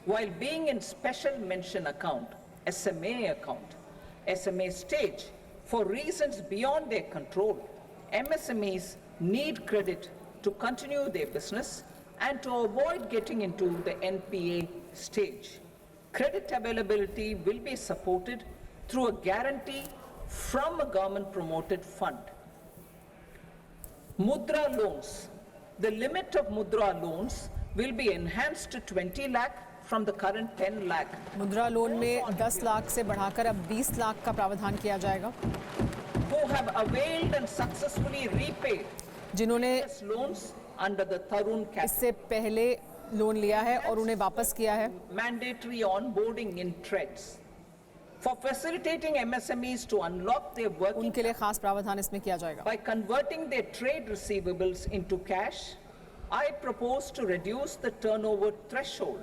while being in special mention account, SMA stage, for reasons beyond their control, MSMEs need credit to continue their business and to avoid getting into the NPA stage. Credit availability will be supported through a guarantee from a government-promoted fund. Mudra loans. The limit of Mudra loans will be enhanced to 20 lakh from the current 10 lakh. मुद्रा loan में 10 लाख से बढ़ाकर अब 20 लाख का प्रावधान किया जाएगा. Who have availed and successfully repaid जिन्होंने loans under the Tarun Cap. इससे पहले लोन लिया है और उन्हें वापस किया है. Mandatory onboarding in TReDS. For facilitating MSMEs to unlock their working उनके लिए खास प्रावधान इसमें किया जाएगा. by converting their trade receivables into cash, I propose to reduce the turnover threshold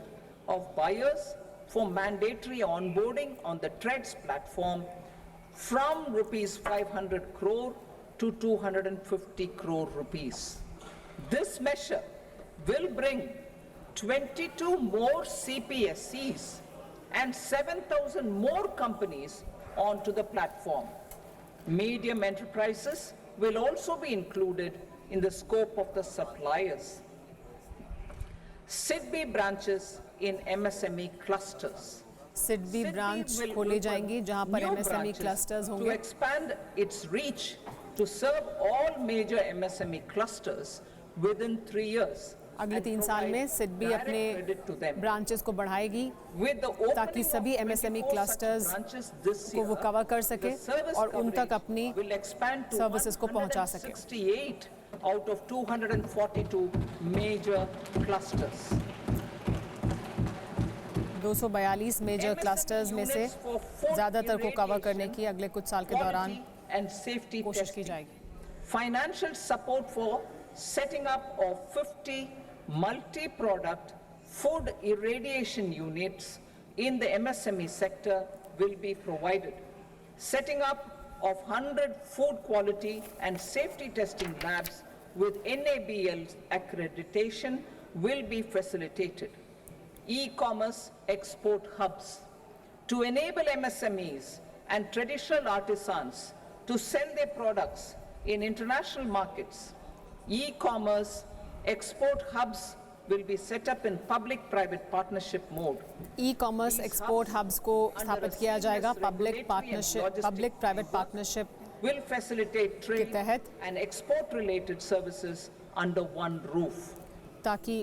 of buyers for mandatory onboarding on the TReDS platform from rupees 500 crore to 250 crore rupees. This measure will bring 22 more CPSCs and 7,000 more companies onto the platform. Medium enterprises will also be included in the scope of the suppliers. SIDBI branches in MSME clusters. SIDBI branch खोले जाएंगी जहां पर MSME clusters to होंगे. expand its reach to serve all major MSME clusters within 3 years. अगले 3 साल में सिडबी अपने branches को बढ़ाएगी ताकि सभी MSME क्लस्टर्स को वो कवर कर सके और उन तक अपनी सर्विसेज को पहुंचा सके. 68 out of 242 major clusters. 242 major clusters में से ज़्यादातर को कवर करने की अगले कुछ साल के दौरान कोशिश की जाएगी. Financial support for setting up of 50 multi-product food irradiation units in the MSME sector will be provided. Setting up of 100 food quality and safety testing labs with NABL accreditation will be facilitated. E-commerce export hubs. To enable MSMEs and traditional artisans to sell their products in international markets, e-commerce export hubs will be set up in public-private partnership mode. E-commerce export hubs को स्थापित किया जाएगा public private partnership will facilitate trade के तहत and export-related services under one roof. ताकि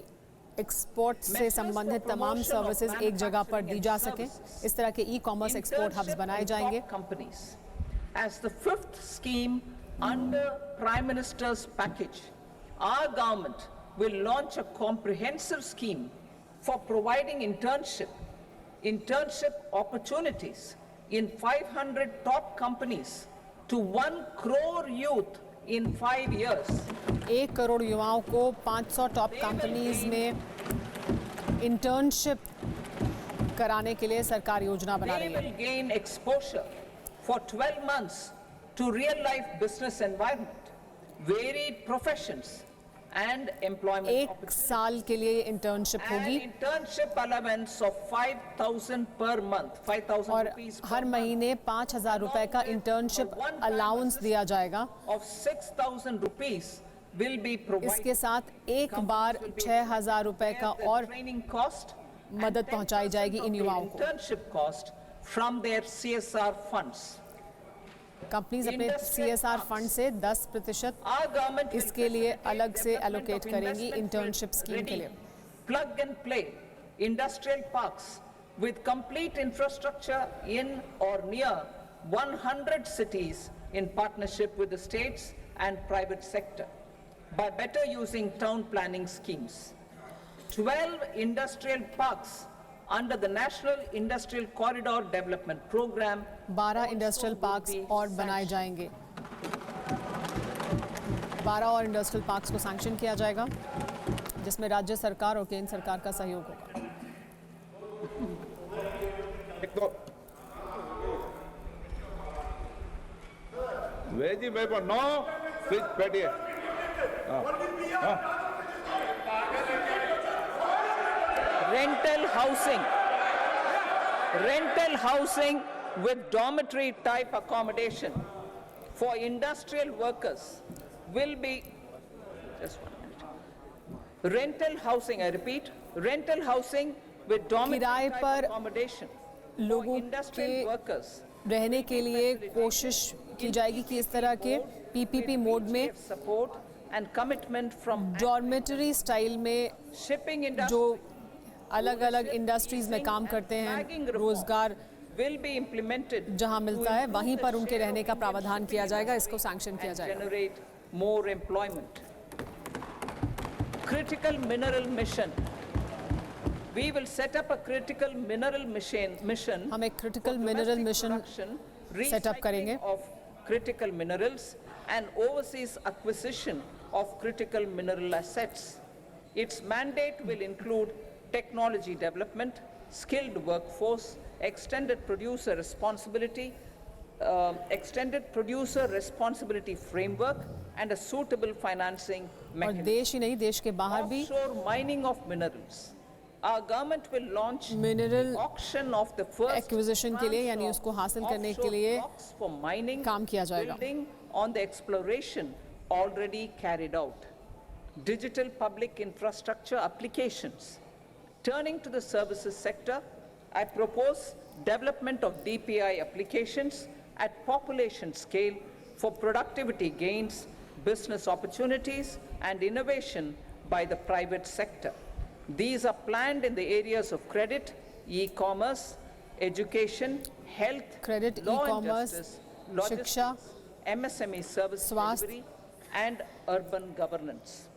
export से संबंधित तमाम सर्विसेज एक जगह पर दी जा सके. इस तरह के ई-कॉमर्स एक्सपोर्ट हब्स बनाए जाएंगे. Companies. As the fifth scheme under Prime Minister's package, our government will launch a comprehensive scheme for providing internship opportunities in 500 top companies to 1 crore youth in 5 years. 1 crore युवाओं को 500 top companies में internship कराने के लिए सरकार योजना बना रही They है. will gain exposure for 12 months to real life business environment, varied professions and employment 1 opportunities. साल के लिए इंटर्नशिप An होगी internship allowance of 5,000 per month, 5,000 और rupees per हर महीने 5,000 रुपए का इंटर्नशिप अलाउंस दिया जाएगा. of 6,000 rupees will be provided. इसके साथ एक बार 6,000 रुपए का और training cost मदद पहुंचाई जाएगी इन युवाओं को. internship cost from their CSR funds. Companies अपने CSR फंड से 10% Our government will इसके लिए अलग से development एलोकेट of करेंगी investment इंटर्नशिप स्कीम के लिए. plug and play industrial parks with complete infrastructure in or near 100 cities in partnership with the states and private sector by better using town planning schemes. 12 industrial parks under the National Industrial Corridor Development Program. 12 industrial parks और बनाए जाएंगे. 12 और industrial parks को sanction किया जाएगा जिसमें राज्य सरकार और केंद्र सरकार का सहयोग होगा. वेजी भाई पर नो स्विच बैठिए. rental housing with dormitory type accommodation for industrial workers will be, just 1 minute. Rental housing, I repeat, rental housing with dormitory किराए type पर accommodation for लोगों industrial के workers रहने के लिए कोशिश की जाएगी कि इस तरह के पीपीपी मोड में support and commitment from dormitory style में shipping industry जो अलग अलग इंडस्ट्रीज में काम करते हैं, रोजगार will be implemented जहां मिलता है वहीं पर उनके रहने का प्रावधान किया जाएगा, इसको सैंक्शन किया and जाएगा। generate more employment. Critical mineral mission. We will set up a critical mineral mission. हम एक critical mineral mission set up करेंगे। Recycling of critical minerals and overseas acquisition of critical mineral assets. Its mandate will include technology development, skilled workforce, extended producer responsibility framework, and a suitable financing और mechanism. देश ही नहीं, देश के बाहर भी Offshore mining of minerals. Our government will launch Mineral the auction of the first acquisition के लिए, tranche यानी of उसको हासिल करने के offshore लिए blocks for mining, काम किया जाएगा। building on the exploration already carried out. Digital public infrastructure applications. Turning to the services sector, I propose development of DPI applications at population scale for productivity gains, business opportunities, and innovation by the private sector. These are planned in the areas of credit, e-commerce, education, health, Credit, law and e-commerce, justice, शिक्षा, logistics, MSME service स्वास्थ्य, delivery, and urban governance.